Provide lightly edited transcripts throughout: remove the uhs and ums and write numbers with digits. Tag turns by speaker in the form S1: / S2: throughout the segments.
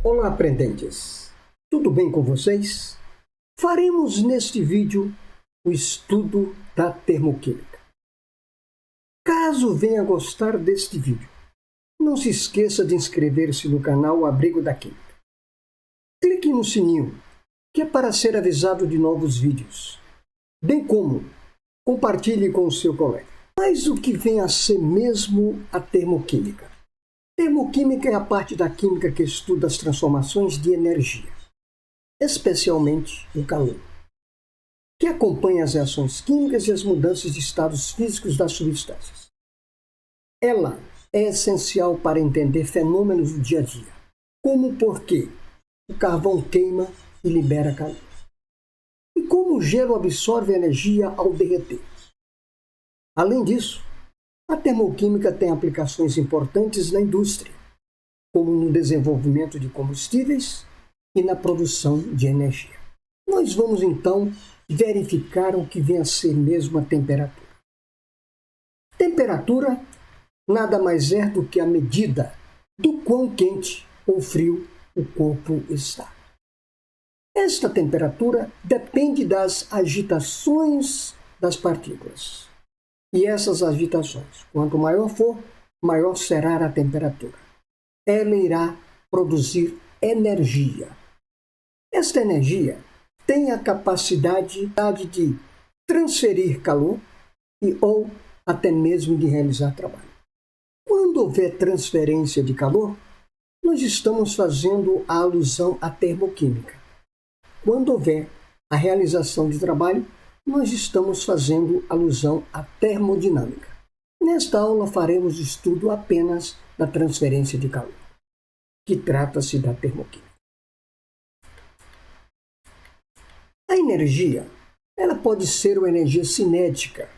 S1: Olá, aprendentes! Tudo bem com vocês? Faremos neste vídeo o estudo da termoquímica. Caso venha gostar deste vídeo, não se esqueça de inscrever-se no canal Abrigo da Química. Clique no sininho, que é para ser avisado de novos vídeos, bem como compartilhe com o seu colega. Mas o que vem a ser mesmo a termoquímica? Termoquímica é a parte da química que estuda as transformações de energia, especialmente o calor, que acompanha as reações químicas e as mudanças de estados físicos das substâncias. Ela é essencial para entender fenômenos do dia a dia, como por que o carvão queima e libera calor, e como o gelo absorve energia ao derreter. Além disso, a termoquímica tem aplicações importantes na indústria, como no desenvolvimento de combustíveis e na produção de energia. Nós vamos então verificar o que vem a ser mesmo a temperatura. Temperatura nada mais é do que a medida do quão quente ou frio o corpo está. Esta temperatura depende das agitações das partículas. E essas agitações, quanto maior for, maior será a temperatura. Ela irá produzir energia. Esta energia tem a capacidade de transferir calor ou até mesmo de realizar trabalho. Quando houver transferência de calor, nós estamos fazendo a alusão à termoquímica. Quando houver a realização de trabalho, nós estamos fazendo alusão à termodinâmica. Nesta aula faremos estudo apenas da transferência de calor, que trata-se da termoquímica. A energia, ela pode ser uma energia cinética,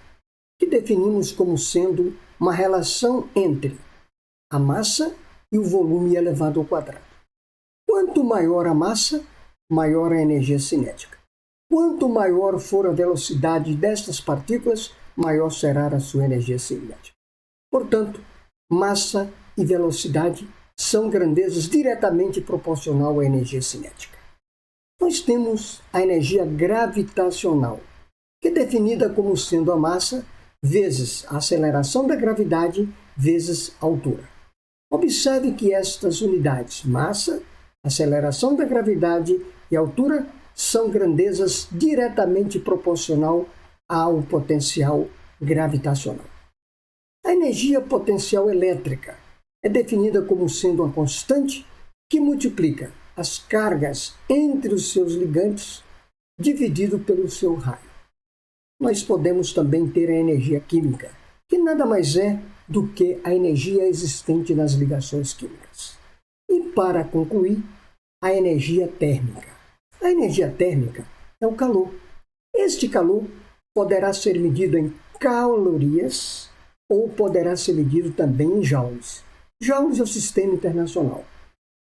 S1: que definimos como sendo uma relação entre a massa e o volume elevado ao quadrado. Quanto maior a massa, maior a energia cinética. Quanto maior for a velocidade destas partículas, maior será a sua energia cinética. Portanto, massa e velocidade são grandezas diretamente proporcional à energia cinética. Nós temos a energia gravitacional, que é definida como sendo a massa vezes a aceleração da gravidade vezes a altura. Observe que estas unidades, massa, aceleração da gravidade e altura, são grandezas diretamente proporcional ao potencial gravitacional. A energia potencial elétrica é definida como sendo uma constante que multiplica as cargas entre os seus ligantes dividido pelo seu raio. Nós podemos também ter a energia química, que nada mais é do que a energia existente nas ligações químicas. E para concluir, a energia térmica. A energia térmica é o calor. Este calor poderá ser medido em calorias ou poderá ser medido também em joules. Joules é o sistema internacional.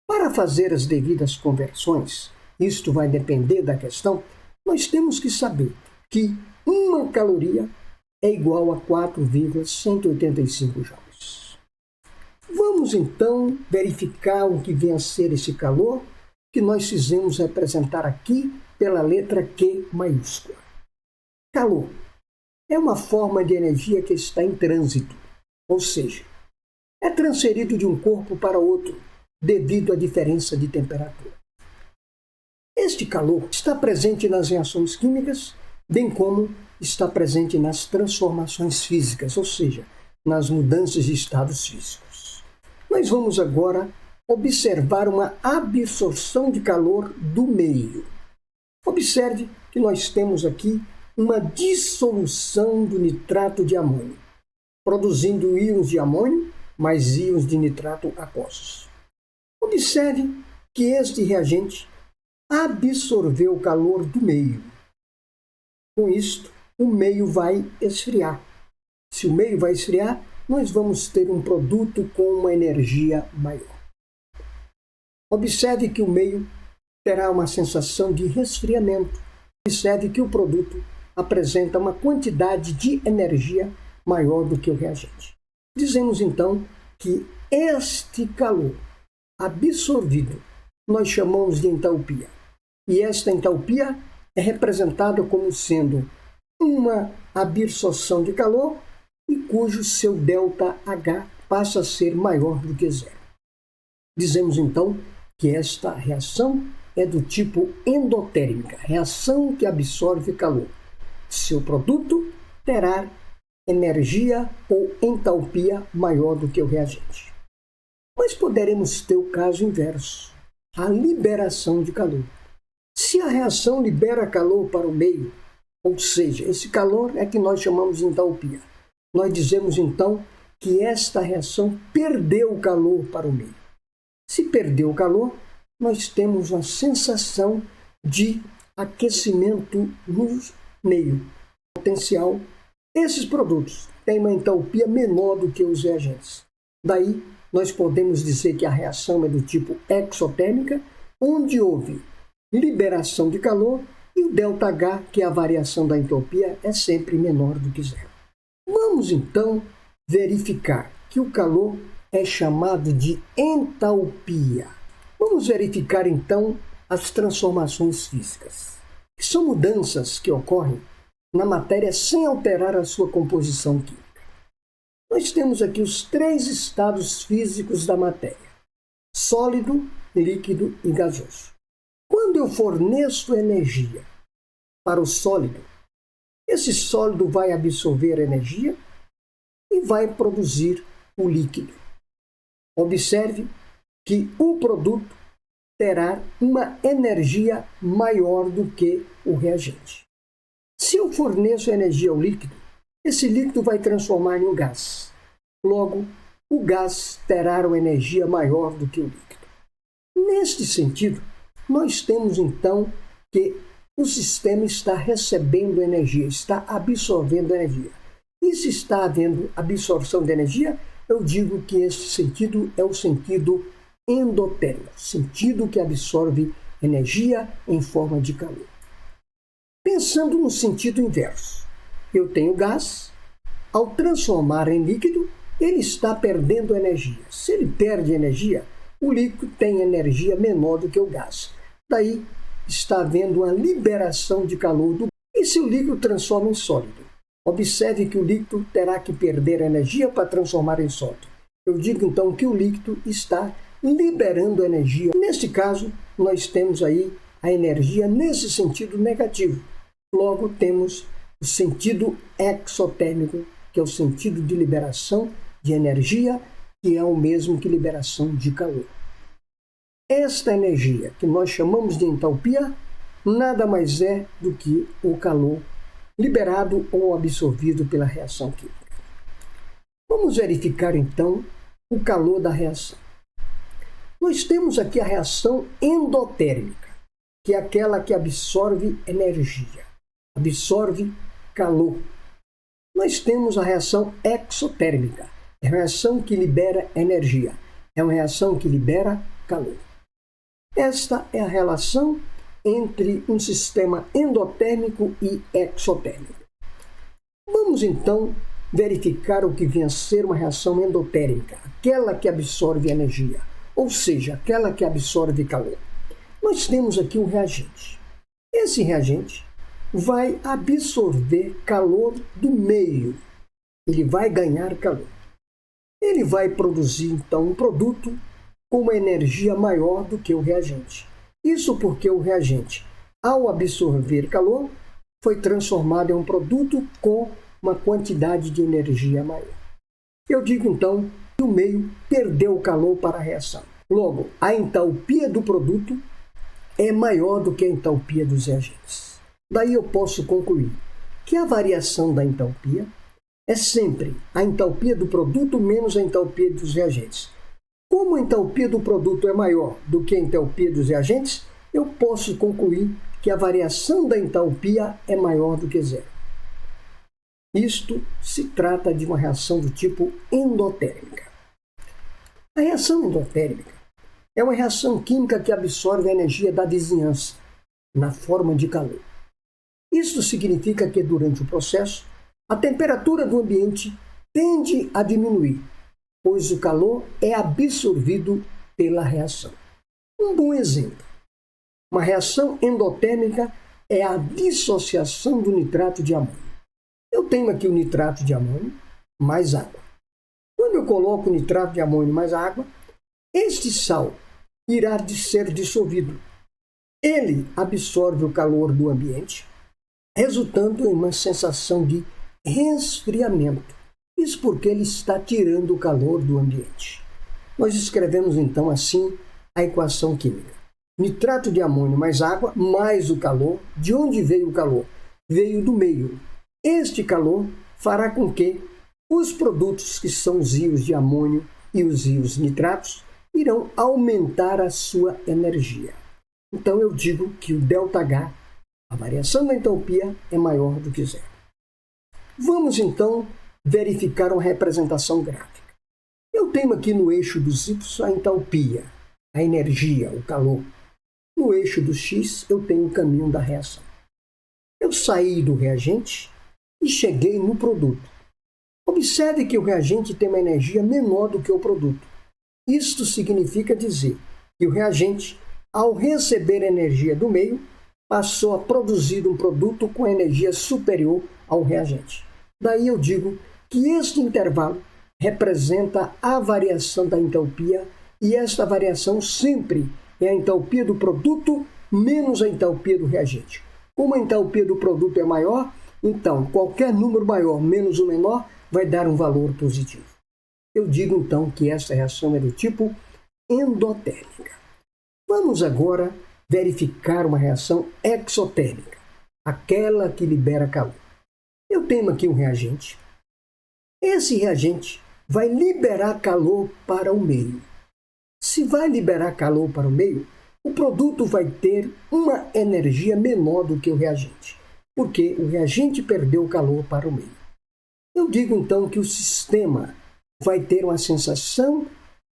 S1: Para fazer as devidas conversões, isto vai depender da questão, nós temos que saber que uma caloria é igual a 4,185 joules. Vamos então verificar o que vem a ser esse calor, que nós fizemos representar aqui pela letra Q maiúscula. Calor é uma forma de energia que está em trânsito, ou seja, é transferido de um corpo para outro devido à diferença de temperatura. Este calor está presente nas reações químicas, bem como está presente nas transformações físicas, ou seja, nas mudanças de estados físicos. Nós vamos agora observar uma absorção de calor do meio. Observe que nós temos aqui uma dissolução do nitrato de amônio, produzindo íons de amônio mais íons de nitrato aquosos. Observe que este reagente absorveu o calor do meio. Com isto, o meio vai esfriar. Se o meio vai esfriar, nós vamos ter um produto com uma energia maior. Observe que o meio terá uma sensação de resfriamento. Observe que o produto apresenta uma quantidade de energia maior do que o reagente. Dizemos então que este calor absorvido nós chamamos de entalpia. E esta entalpia é representada como sendo uma absorção de calor e cujo seu ΔH passa a ser maior do que zero. Dizemos então que esta reação é do tipo endotérmica, reação que absorve calor. Seu produto terá energia ou entalpia maior do que o reagente. Mas poderemos ter o caso inverso, a liberação de calor. Se a reação libera calor para o meio, ou seja, esse calor é que nós chamamos de entalpia, nós dizemos então que esta reação perdeu o calor para o meio. Se perdeu o calor, nós temos uma sensação de aquecimento no meio potencial. Esses produtos têm uma entalpia menor do que os reagentes. Daí, nós podemos dizer que a reação é do tipo exotérmica, onde houve liberação de calor e o ΔH, que é a variação da entalpia, é sempre menor do que zero. Vamos então verificar que o calor é chamado de entalpia. Vamos verificar então as transformações físicas, que são mudanças que ocorrem na matéria sem alterar a sua composição química. Nós temos aqui os 3 estados físicos da matéria: sólido, líquido e gasoso. Quando eu forneço energia para o sólido, esse sólido vai absorver energia e vai produzir o líquido. Observe que o produto terá uma energia maior do que o reagente. Se eu forneço energia ao líquido, esse líquido vai transformar em um gás. Logo, o gás terá uma energia maior do que o líquido. Neste sentido, nós temos então que o sistema está recebendo energia, está absorvendo energia. E se está havendo absorção de energia, eu digo que este sentido é o sentido endotérmico, sentido que absorve energia em forma de calor. Pensando no sentido inverso, eu tenho gás, ao transformar em líquido, ele está perdendo energia. Se ele perde energia, o líquido tem energia menor do que o gás. Daí está havendo uma liberação de calor do gás. E se o líquido transforma em sólido? Observe que o líquido terá que perder energia para transformar em sólido. Eu digo então que o líquido está liberando energia. Neste caso, nós temos aí a energia nesse sentido negativo. Logo, temos o sentido exotérmico, que é o sentido de liberação de energia, que é o mesmo que liberação de calor. Esta energia, que nós chamamos de entalpia, nada mais é do que o calor liberado ou absorvido pela reação química. Vamos verificar então o calor da reação. Nós temos aqui a reação endotérmica, que é aquela que absorve energia, absorve calor. Nós temos a reação exotérmica, é a reação que libera energia, é uma reação que libera calor. Esta é a relação entre um sistema endotérmico e exotérmico. Vamos então verificar o que vem a ser uma reação endotérmica, aquela que absorve energia, ou seja, aquela que absorve calor. Nós temos aqui um reagente. Esse reagente vai absorver calor do meio. Ele vai ganhar calor. Ele vai produzir, então, um produto com uma energia maior do que o reagente. Isso porque o reagente, ao absorver calor, foi transformado em um produto com uma quantidade de energia maior. Eu digo, então, que o meio perdeu o calor para a reação. Logo, a entalpia do produto é maior do que a entalpia dos reagentes. Daí eu posso concluir que a variação da entalpia é sempre a entalpia do produto menos a entalpia dos reagentes. Como a entalpia do produto é maior do que a entalpia dos reagentes, eu posso concluir que a variação da entalpia é maior do que zero. Isto se trata de uma reação do tipo endotérmica. A reação endotérmica é uma reação química que absorve a energia da vizinhança na forma de calor. Isso significa que durante o processo, a temperatura do ambiente tende a diminuir, pois o calor é absorvido pela reação. Um bom exemplo. Uma reação endotérmica é a dissociação do nitrato de amônio. Eu tenho aqui o nitrato de amônio mais água. Quando eu coloco o nitrato de amônio mais água, este sal irá ser dissolvido. Ele absorve o calor do ambiente, resultando em uma sensação de resfriamento. Isso porque ele está tirando o calor do ambiente. Nós escrevemos então assim a equação química. Nitrato de amônio mais água, mais o calor. De onde veio o calor? Veio do meio. Este calor fará com que os produtos que são os íons de amônio e os íons nitratos irão aumentar a sua energia. Então eu digo que o ΔH, a variação da entalpia, é maior do que zero. Vamos então verificar uma representação gráfica. Eu tenho aqui no eixo dos Y a entalpia, a energia, o calor. No eixo do X eu tenho o caminho da reação. Eu saí do reagente e cheguei no produto. Observe que o reagente tem uma energia menor do que o produto. Isto significa dizer que o reagente, ao receber energia do meio, passou a produzir um produto com energia superior ao reagente. Daí eu digo que este intervalo representa a variação da entalpia e esta variação sempre é a entalpia do produto menos a entalpia do reagente. Como a entalpia do produto é maior, então qualquer número maior menos o menor vai dar um valor positivo. Eu digo então que esta reação é do tipo endotérmica. Vamos agora verificar uma reação exotérmica, aquela que libera calor. Eu tenho aqui um reagente. Esse reagente vai liberar calor para o meio. Se vai liberar calor para o meio, o produto vai ter uma energia menor do que o reagente, porque o reagente perdeu calor para o meio. Eu digo então que o sistema vai ter uma sensação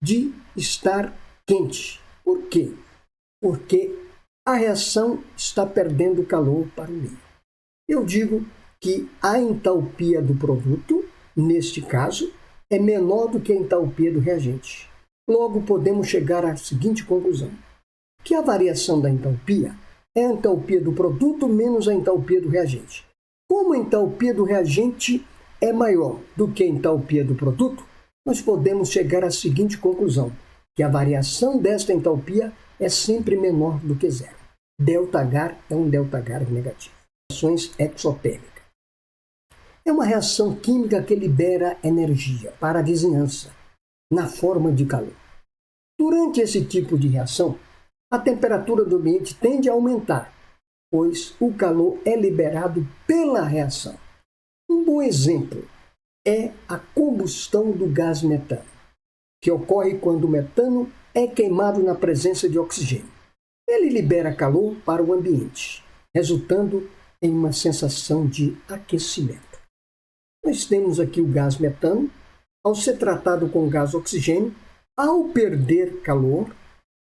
S1: de estar quente. Por quê? Porque a reação está perdendo calor para o meio. Eu digo que a entalpia do produto, neste caso, é menor do que a entalpia do reagente. Logo, podemos chegar à seguinte conclusão, que a variação da entalpia é a entalpia do produto menos a entalpia do reagente. Como a entalpia do reagente é maior do que a entalpia do produto, nós podemos chegar à seguinte conclusão, que a variação desta entalpia é sempre menor do que zero. ΔH é um ΔH negativo. Reações exotérmicas. É uma reação química que libera energia para a vizinhança, na forma de calor. Durante esse tipo de reação, a temperatura do ambiente tende a aumentar, pois o calor é liberado pela reação. Um bom exemplo é a combustão do gás metano, que ocorre quando o metano é queimado na presença de oxigênio. Ele libera calor para o ambiente, resultando em uma sensação de aquecimento. Nós temos aqui o gás metano. Ao ser tratado com o gás oxigênio, ao perder calor,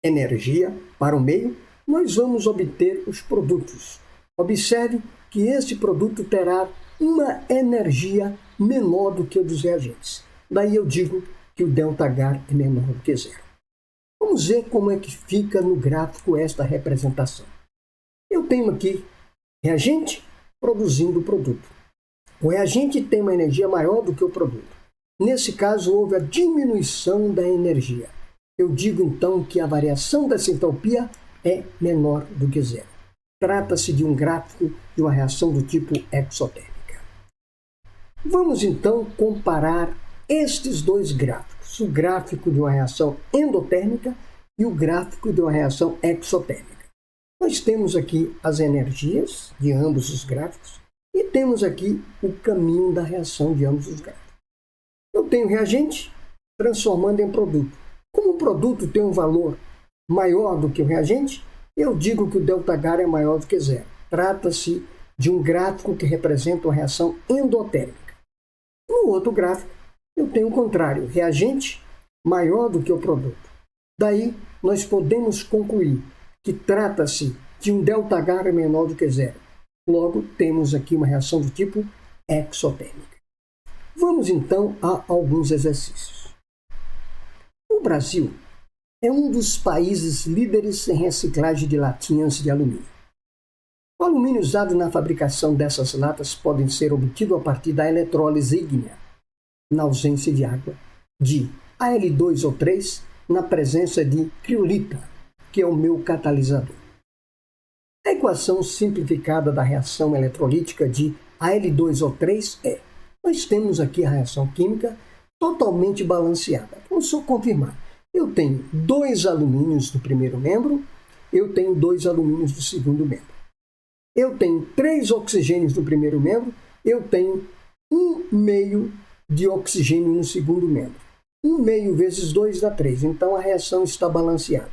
S1: energia para o meio, nós vamos obter os produtos. Observe que este produto terá uma energia menor do que o dos reagentes. Daí eu digo que o ΔH é menor do que zero. Vamos ver como é que fica no gráfico esta representação. Eu tenho aqui reagente produzindo o produto. O reagente tem uma energia maior do que o produto. Nesse caso, houve a diminuição da energia. Eu digo então que a variação dessa entalpia é menor do que zero. Trata-se de um gráfico de uma reação do tipo exotérmica. Vamos então comparar estes dois gráficos, o gráfico de uma reação endotérmica e o gráfico de uma reação exotérmica. Nós temos aqui as energias de ambos os gráficos e temos aqui o caminho da reação de ambos os gráficos. Eu tenho reagente transformando em produto. Como o produto tem um valor maior do que o reagente, eu digo que o ΔH é maior do que zero. Trata-se de um gráfico que representa uma reação endotérmica. No outro gráfico, eu tenho o contrário, reagente maior do que o produto. Daí, nós podemos concluir que trata-se de um ΔH menor do que zero. Logo, temos aqui uma reação do tipo exotérmica. Vamos então a alguns exercícios. No Brasil, é um dos países líderes em reciclagem de latinhas de alumínio. O alumínio usado na fabricação dessas latas pode ser obtido a partir da eletrólise ígnea, na ausência de água, de Al2O3 na presença de criolita, que é o meu catalisador. A equação simplificada da reação eletrolítica de Al2O3 é: nós temos aqui a reação química totalmente balanceada. Vamos só confirmar. Eu tenho 2 alumínios do primeiro membro, eu tenho 2 alumínios do segundo membro. Eu tenho 3 oxigênios no primeiro membro, eu tenho 1/2 de oxigênio no segundo membro. 1/2 vezes 2 dá 3, então a reação está balanceada.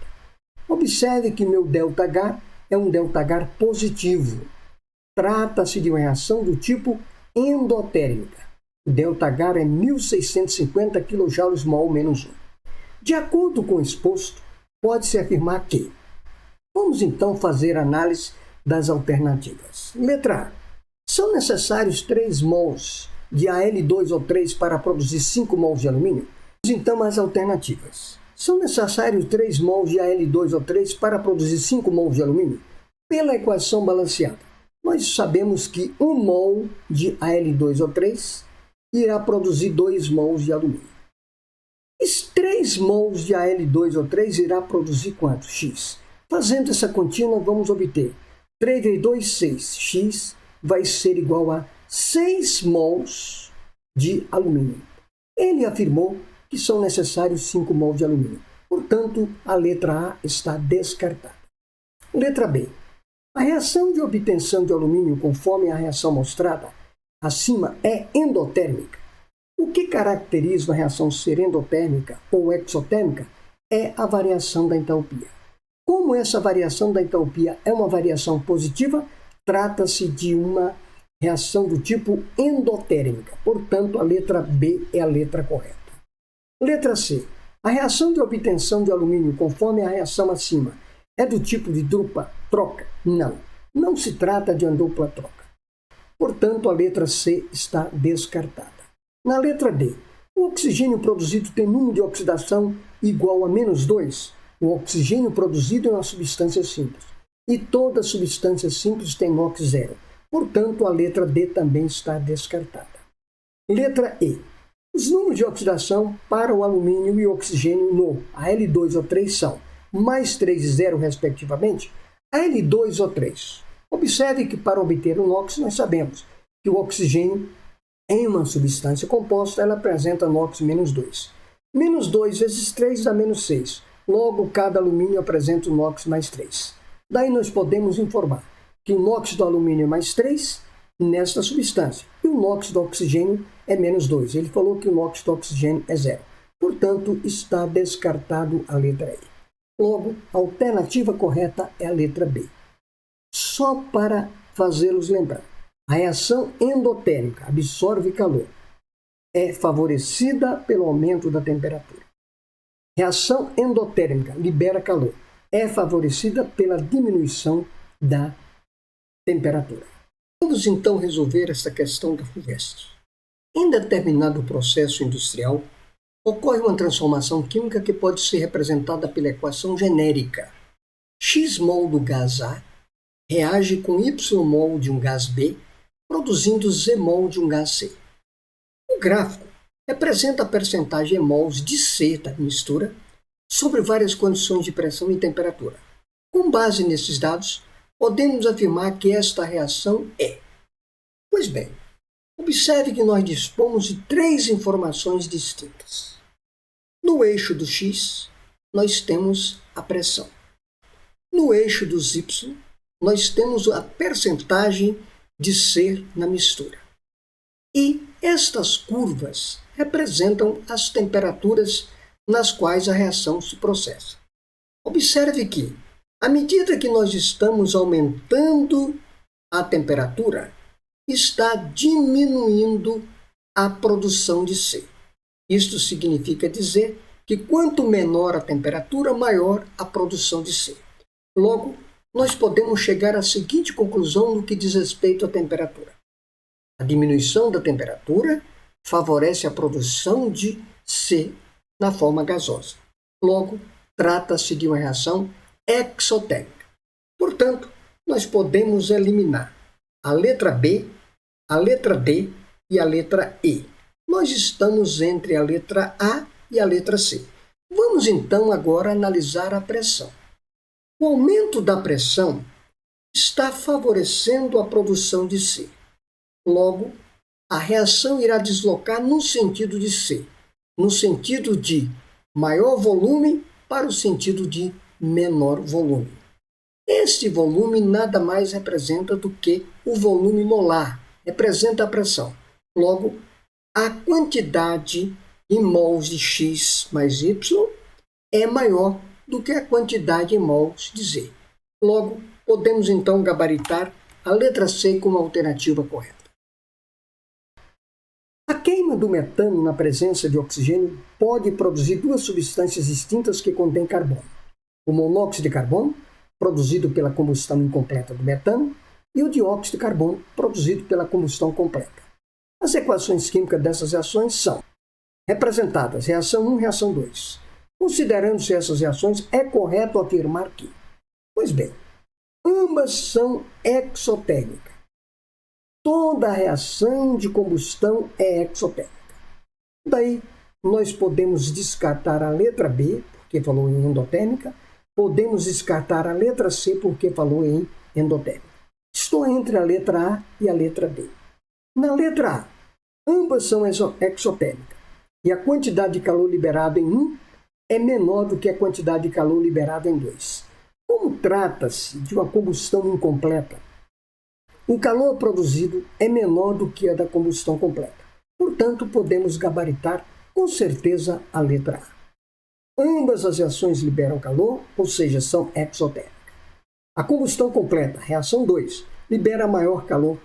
S1: Observe que meu ΔH é um ΔH positivo. Trata-se de uma reação do tipo endotérmica. O ΔH é 1650 kJ/mol-1. De acordo com o exposto, pode-se afirmar que... Vamos então fazer análise das alternativas. Letra A. São necessários 3 mols de Al2O3 para produzir 5 mols de alumínio? Então, as alternativas. São necessários 3 mols de Al2O3 para produzir 5 mols de alumínio? Pela equação balanceada, nós sabemos que 1 mol de Al2O3 irá produzir 2 mols de alumínio. Os 3 mols de Al2O3 irá produzir quanto? X. Fazendo essa contínua, vamos obter 3 vezes 2, 6. X vai ser igual a 6 mols de alumínio. Ele afirmou que são necessários 5 mols de alumínio. Portanto, a letra A está descartada. Letra B. A reação de obtenção de alumínio, conforme a reação mostrada acima, é endotérmica. O que caracteriza a reação ser endotérmica ou exotérmica é a variação da entalpia. Como essa variação da entalpia é uma variação positiva, trata-se de uma reação do tipo endotérmica. Portanto, a letra B é a letra correta. Letra C. A reação de obtenção de alumínio, conforme a reação acima, é do tipo de dupla troca? Não. Não se trata de uma dupla troca. Portanto, a letra C está descartada. Na letra D. O oxigênio produzido tem número de oxidação igual a -2. O oxigênio produzido é uma substância simples. E toda substância simples tem NOx zero. Portanto, a letra D também está descartada. Letra E. Os números de oxidação para o alumínio e o oxigênio no Al2O3 são +3 e 0, respectivamente. Al2O3. Observe que para obter o NOx, nós sabemos que o oxigênio, em uma substância composta, ela apresenta NOx -2. -2 vezes 3 dá -6. Logo, cada alumínio apresenta o NOx +3. Daí nós podemos informar que o NOx do alumínio é +3 nesta substância e o NOx do oxigênio é -2. Ele falou que o NOx do oxigênio é 0. Portanto, está descartado a letra E. Logo, a alternativa correta é a letra B. Só para fazê-los lembrar, a reação endotérmica absorve calor. É favorecida pelo aumento da temperatura. Reação endotérmica libera calor. É favorecida pela diminuição da temperatura. Vamos então resolver essa questão da FUVEST. Em determinado processo industrial, ocorre uma transformação química que pode ser representada pela equação genérica. X mol do gás A reage com Y mol de um gás B, produzindo Z mol de um gás C. O gráfico representa a percentagem em mols de C da mistura sobre várias condições de pressão e temperatura. Com base nesses dados, podemos afirmar que esta reação é. Pois bem, observe que nós dispomos de 3 informações distintas. No eixo do X, nós temos a pressão. No eixo dos Y, nós temos a percentagem de C na mistura. E estas curvas representam as temperaturas nas quais a reação se processa. Observe que, à medida que nós estamos aumentando a temperatura, está diminuindo a produção de C. Isto significa dizer que quanto menor a temperatura, maior a produção de C. Logo, nós podemos chegar à seguinte conclusão no que diz respeito à temperatura. A diminuição da temperatura favorece a produção de C na forma gasosa. Logo, trata-se de uma reação exotérmica. Portanto, nós podemos eliminar a letra B, a letra D e a letra E. Nós estamos entre a letra A e a letra C. Vamos então agora analisar a pressão. O aumento da pressão está favorecendo a produção de C. Logo, a reação irá deslocar no sentido de C, no sentido de maior volume para o sentido de menor volume. Este volume nada mais representa do que o volume molar, representa a pressão. Logo, a quantidade em mols de X mais Y é maior do que a quantidade em mols de Z. Logo, podemos então gabaritar a letra C como alternativa correta. A queima do metano na presença de oxigênio pode produzir duas substâncias distintas que contêm carbono: o monóxido de carbono, produzido pela combustão incompleta do metano, e o dióxido de carbono, produzido pela combustão completa. As equações químicas dessas reações são representadas reação 1 e reação 2. Considerando-se essas reações, é correto afirmar que, pois bem, ambas são exotérmicas. Toda reação de combustão é exotérmica. Daí, nós podemos descartar a letra B, porque falou em endotérmica, podemos descartar a letra C, porque falou em endotérmica. Estou entre a letra A e a letra B. Na letra A, ambas são exotérmicas, e a quantidade de calor liberado em um é menor do que a quantidade de calor liberada em 2. Como trata-se de uma combustão incompleta, o calor produzido é menor do que a da combustão completa. Portanto, podemos gabaritar com certeza a letra A. Ambas as reações liberam calor, ou seja, são exotérmicas. A combustão completa, reação 2, libera maior calor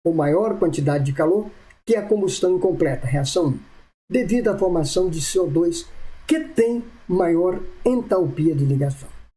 S1: ou maior quantidade de calor que a combustão incompleta, reação 1, devido à formação de CO2, que tem maior entalpia de ligação.